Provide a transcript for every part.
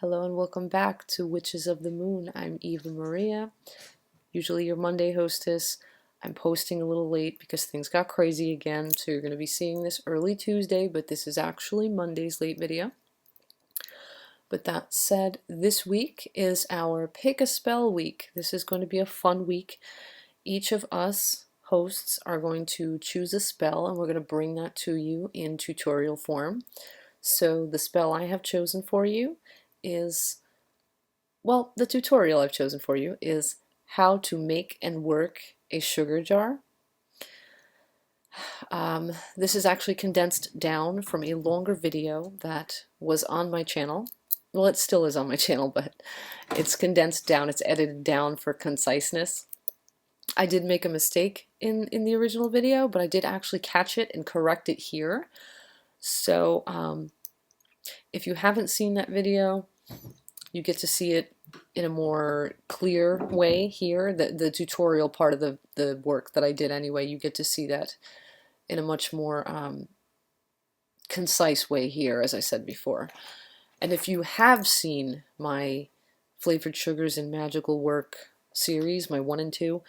Hello and welcome back to Witches of the Moon. I'm Eva Maria, usually your Monday hostess. I'm posting a little late because things got crazy again, so you're going to be seeing this early Tuesday, but this is actually Monday's late video. But that said, this week is our Pick a Spell week. This is going to be a fun week. Each of us hosts are going to choose a spell and we're going to bring that to you in tutorial form. So the spell I have chosen for you is, well, the tutorial I've chosen for you is how to make and work a sugar jar. This is actually condensed down from a longer video that was on my channel. Well, it still is on my channel, but it's condensed down, it's edited down for conciseness. I did make a mistake in the original video, but I did actually catch it and correct it here. So if you haven't seen that video, you get to see it in a more clear way here. The tutorial part of the work that I did anyway, you get to see that in a much more concise way here, as I said before. And if you have seen my Flavored Sugars and Magical Work series, my 1 and 2,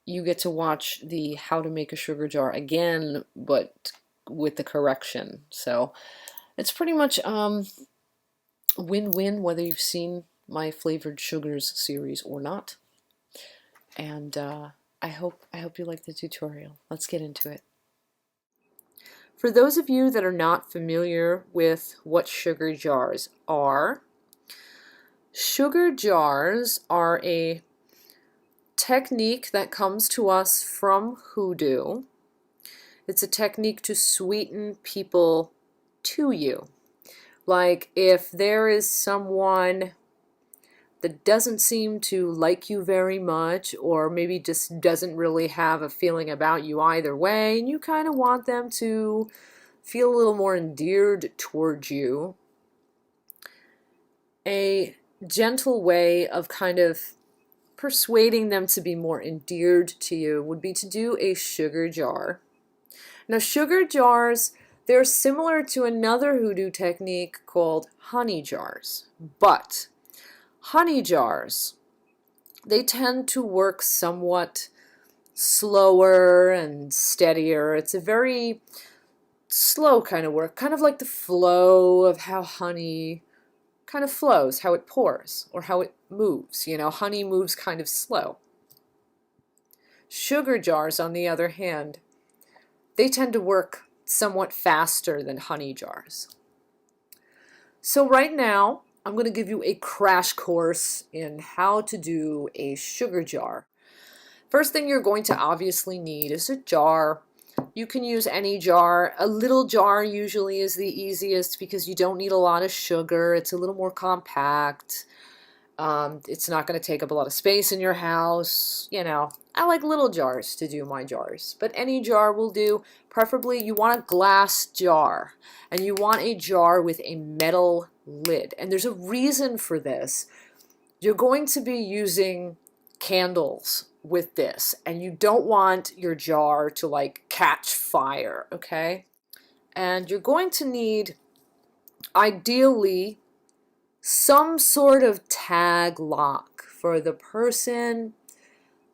you get to watch the How to Make a Sugar Jar again, but with the correction. So it's pretty much win-win whether you've seen my Flavored Sugars series or not. And I hope you like the tutorial. Let's get into it. For those of you that are not familiar with what sugar jars are a technique that comes to us from hoodoo. It's a technique to sweeten people to you. Like if there is someone that doesn't seem to like you very much, or maybe just doesn't really have a feeling about you either way, and you kind of want them to feel a little more endeared towards you, a gentle way of kind of persuading them to be more endeared to you would be to do a sugar jar. Now, sugar jars, they're similar to another hoodoo technique called honey jars, but honey jars, they tend to work somewhat slower and steadier. It's a very slow kind of work, kind of like the flow of how honey kind of flows, how it pours, or how it moves. You know, honey moves kind of slow. Sugar jars, on the other hand, they tend to work somewhat faster than honey jars. So right now, I'm going to give you a crash course in how to do a sugar jar. First thing you're going to obviously need is a jar. You can use any jar. A little jar usually is the easiest because you don't need a lot of sugar. It's a little more compact. It's not going to take up a lot of space in your house. You know, I like little jars to do my jars, but any jar will do. Preferably you want a glass jar, and you want a jar with a metal lid. And there's a reason for this. You're going to be using candles with this, and you don't want your jar to like catch fire, okay? And you're going to need, ideally, some sort of tag lock for the person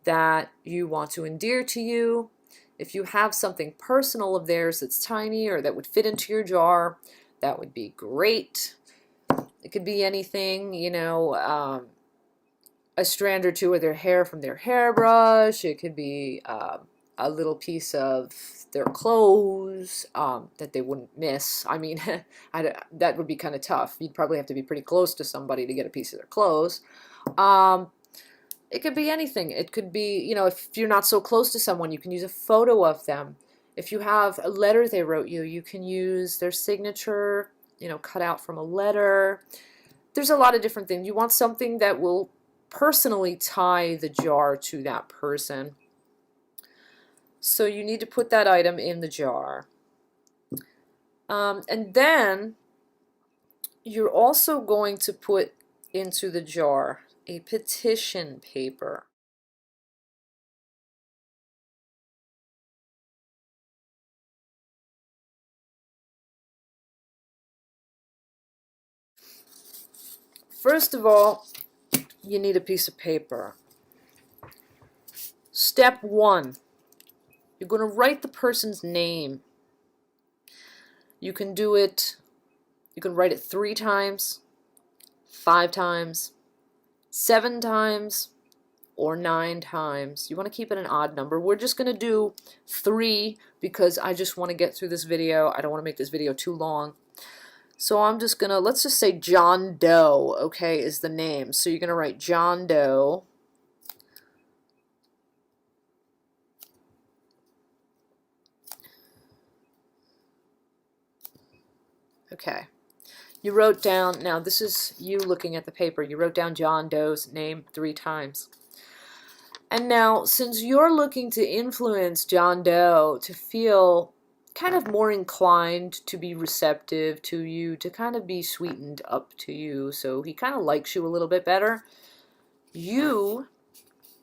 that you want to endear to you. If you have something personal of theirs that's tiny or that would fit into your jar, that would be great. It could be anything, you know, a strand or two of their hair from their hairbrush. It could be a little piece of their clothes that they wouldn't miss. I mean, that would be kind of tough. You'd probably have to be pretty close to somebody to get a piece of their clothes. It could be anything. It could be, you know, if you're not so close to someone, you can use a photo of them. If you have a letter they wrote you, you can use their signature, you know, cut out from a letter. There's a lot of different things. You want something that will personally tie the jar to that person. So you need to put that item in the jar. And then you're also going to put into the jar a petition paper. first of all, you need a piece of paper. Step 1, you're going to write the person's name. You can do it, you can write it 3 times, 5 times, 7 times, or 9 times. You want to keep it an odd number. We're just going to do 3 because I just want to get through this video. I don't want to make this video too long. So I'm just going to, let's just say John Doe, okay, is the name. So you're going to write John Doe. Okay. You wrote down, now this is you looking at the paper, you wrote down John Doe's name 3 times. And now, since you're looking to influence John Doe to feel kind of more inclined to be receptive to you, to kind of be sweetened up to you, so he kind of likes you a little bit better, you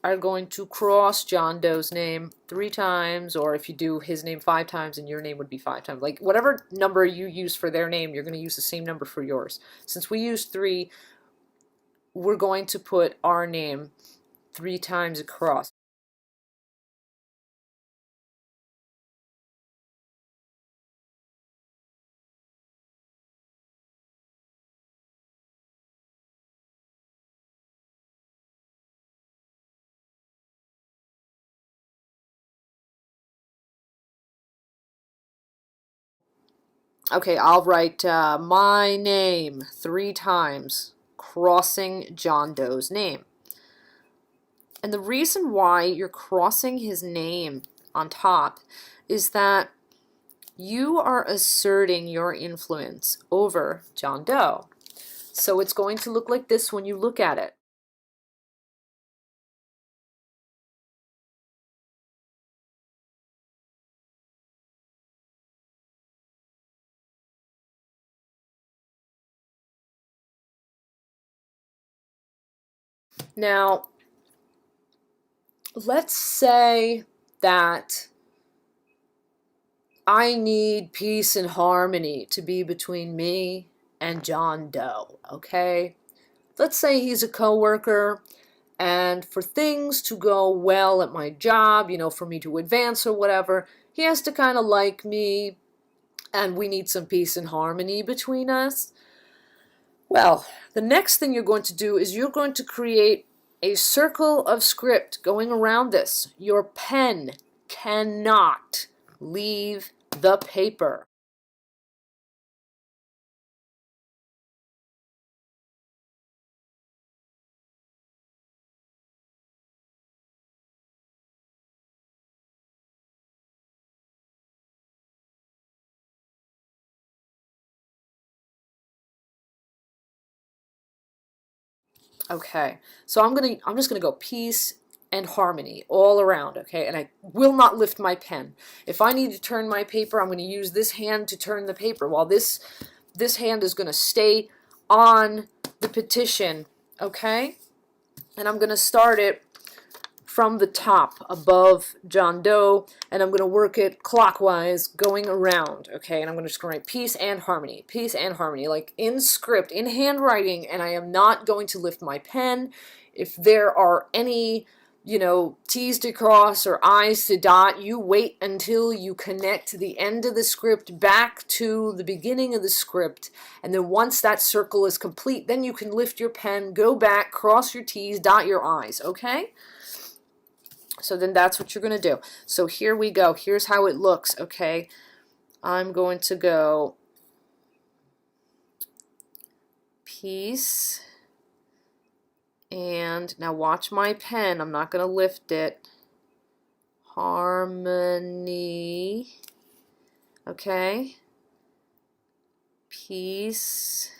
are going to cross John Doe's name 3 times, or if you do his name 5 times, and your name would be 5 times. Like, whatever number you use for their name, you're going to use the same number for yours. Since we use 3, we're going to put our name 3 times across. Okay, I'll write my name 3 times, crossing John Doe's name. And the reason why you're crossing his name on top is that you are asserting your influence over John Doe. So it's going to look like this when you look at it. Now, let's say that I need peace and harmony to be between me and John Doe, okay? Let's say he's a coworker, and for things to go well at my job, you know, for me to advance or whatever, he has to kind of like me, and we need some peace and harmony between us. Well, the next thing you're going to do is you're going to create a circle of script going around this. Your pen cannot leave the paper. Okay, so I'm just gonna go peace and harmony all around, okay? And I will not lift my pen. If I need to turn my paper, I'm gonna use this hand to turn the paper, while this hand is gonna stay on the petition, okay? And I'm gonna start it from the top above John Doe, and I'm going to work it clockwise going around, okay? And I'm just going to write peace and harmony, like in script, in handwriting, and I am not going to lift my pen. If there are any, you know, T's to cross or I's to dot, you wait until you connect the end of the script back to the beginning of the script, and then once that circle is complete, then you can lift your pen, go back, cross your T's, dot your I's, okay? So then that's what you're going to do. So here we go. Here's how it looks, okay? I'm going to go peace, and now watch my pen. I'm not going to lift it. Harmony, okay? Peace,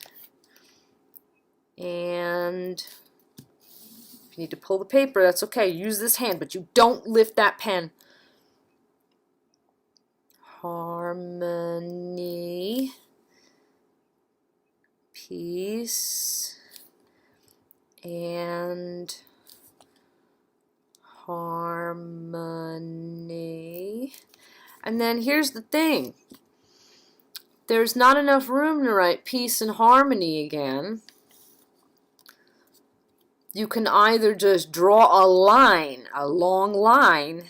and if you need to pull the paper, that's okay. Use this hand, but you don't lift that pen. Harmony, peace, and harmony. And then here's the thing. There's not enough room to write peace and harmony again. You can either just draw a line, a long line,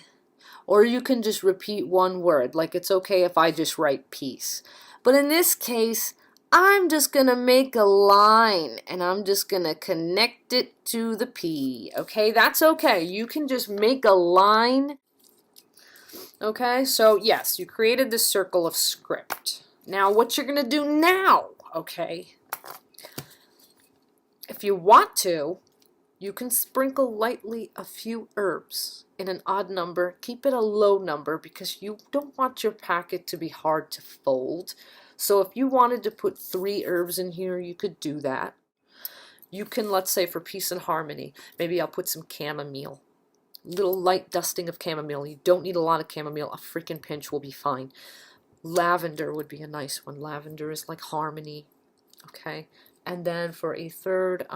or you can just repeat one word. Like it's okay if I just write peace. But in this case, I'm just going to make a line and I'm just going to connect it to the P. Okay, that's okay. You can just make a line. Okay, so yes, you created this circle of script. Now what you're going to do now, okay, if you want to, you can sprinkle lightly a few herbs in an odd number. Keep it a low number because you don't want your packet to be hard to fold. So if you wanted to put 3 herbs in here, you could do that. You can, let's say for peace and harmony, maybe I'll put some chamomile. Little light dusting of chamomile. You don't need a lot of chamomile. A freaking pinch will be fine. Lavender would be a nice one. Lavender is like harmony. Okay. And then for a third,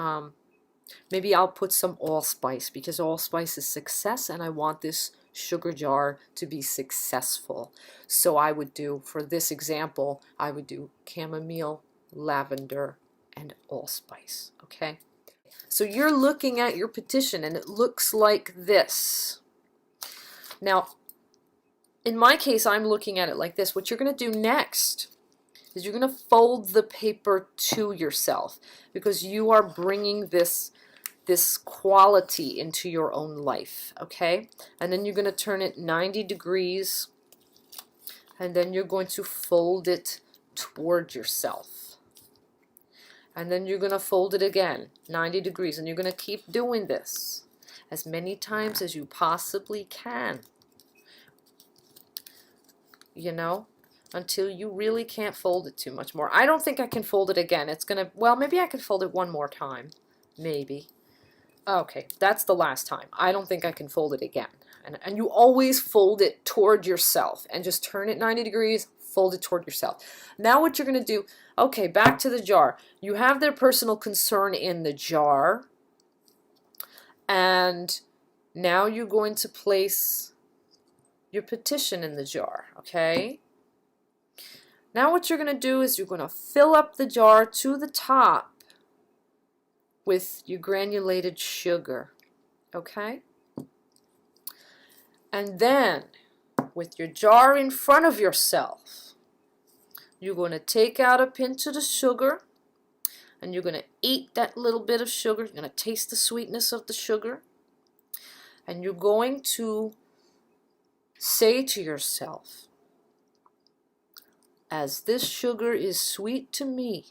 maybe I'll put some allspice because allspice is success and I want this sugar jar to be successful. So I would do, for this example, I would do chamomile, lavender, and allspice. Okay? So you're looking at your petition and it looks like this. Now, in my case, I'm looking at it like this. What you're going to do next is you're going to fold the paper to yourself because you are bringing this quality into your own life, okay? And then you're going to turn it 90 degrees and then you're going to fold it toward yourself. And then you're going to fold it again 90 degrees and you're going to keep doing this as many times as you possibly can, you know, until you really can't fold it too much more. I don't think I can fold it again. It's going to, well, maybe I can fold it one more time, maybe. Okay, that's the last time. I don't think I can fold it again. And you always fold it toward yourself and just turn it 90 degrees, fold it toward yourself. Now what you're going to do, okay, back to the jar. You have their personal concern in the jar. And now you're going to place your petition in the jar, okay? Now what you're going to do is you're going to fill up the jar to the top with your granulated sugar, okay? And then, with your jar in front of yourself, you're going to take out a pinch of the sugar, and you're going to eat that little bit of sugar. You're going to taste the sweetness of the sugar, and you're going to say to yourself, as this sugar is sweet to me,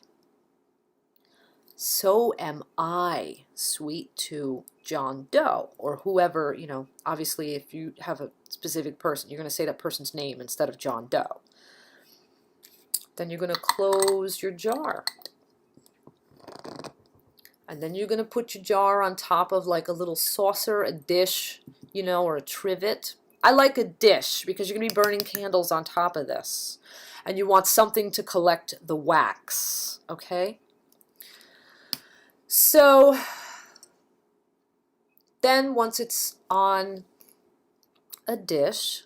so am I sweet to John Doe, or whoever, you know, obviously if you have a specific person, you're going to say that person's name instead of John Doe. Then you're going to close your jar. And then you're going to put your jar on top of like a little saucer, a dish, you know, or a trivet. I like a dish because you're going to be burning candles on top of this. And you want something to collect the wax, okay? So then once it's on a dish,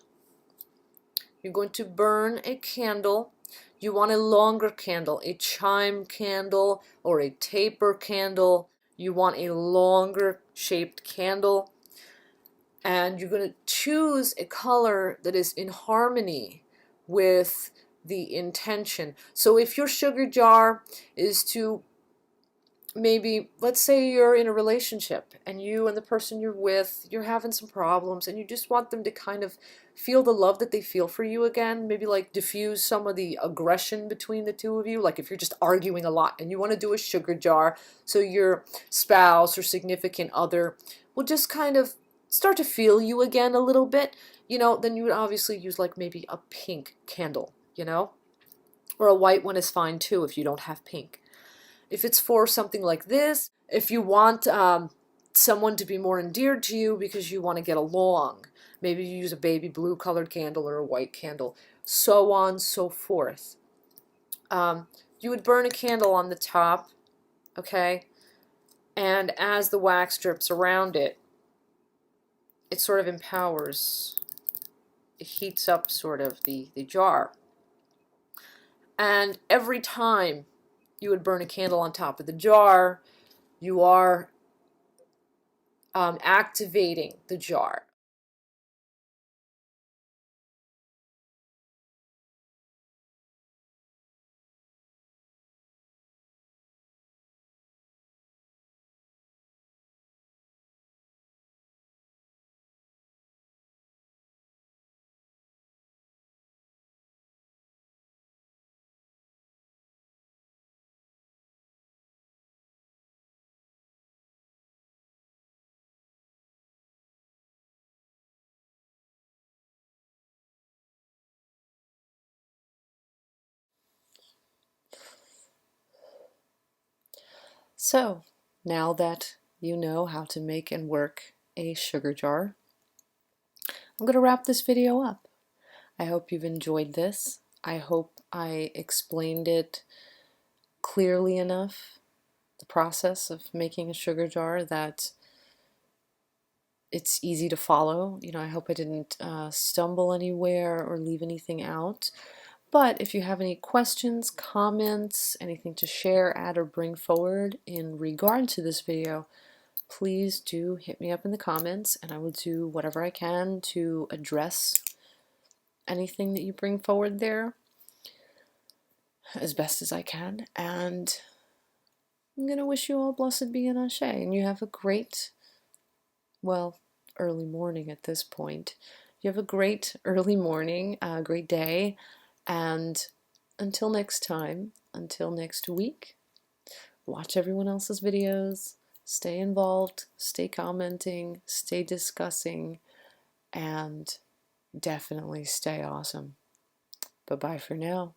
you're going to burn a candle. You want a longer candle, a chime candle or a taper candle. You want a longer shaped candle. And you're going to choose a color that is in harmony with the intention. So if your sugar jar is to maybe, let's say you're in a relationship and you and the person you're with, you're having some problems and you just want them to kind of feel the love that they feel for you again, maybe like diffuse some of the aggression between the two of you, like if you're just arguing a lot and you want to do a sugar jar so your spouse or significant other will just kind of start to feel you again a little bit, you know, then you would obviously use like maybe a pink candle, you know, or a white one is fine too if you don't have pink. If it's for something like this, if you want someone to be more endeared to you because you want to get along, maybe you use a baby blue colored candle or a white candle, so on, so forth. You would burn a candle on the top, okay? And as the wax drips around it, it sort of empowers, it heats up sort of the jar. And every time you would burn a candle on top of the jar, you are activating the jar. So now that you know how to make and work a sugar jar, I'm going to wrap this video up. I hope you've enjoyed this. I hope I explained it clearly enough, the process of making a sugar jar, that it's easy to follow. I hope I didn't stumble anywhere or leave anything out. But if you have any questions, comments, anything to share, add, or bring forward in regard to this video, please do hit me up in the comments, and I will do whatever I can to address anything that you bring forward there as best as I can. And I'm going to wish you all blessed be and ashe, and you have a great, well, early morning at this point. You have a great early morning, a great day, and until next time, until next week, watch everyone else's videos, stay involved, stay commenting, stay discussing, and definitely stay awesome. Bye-bye for now.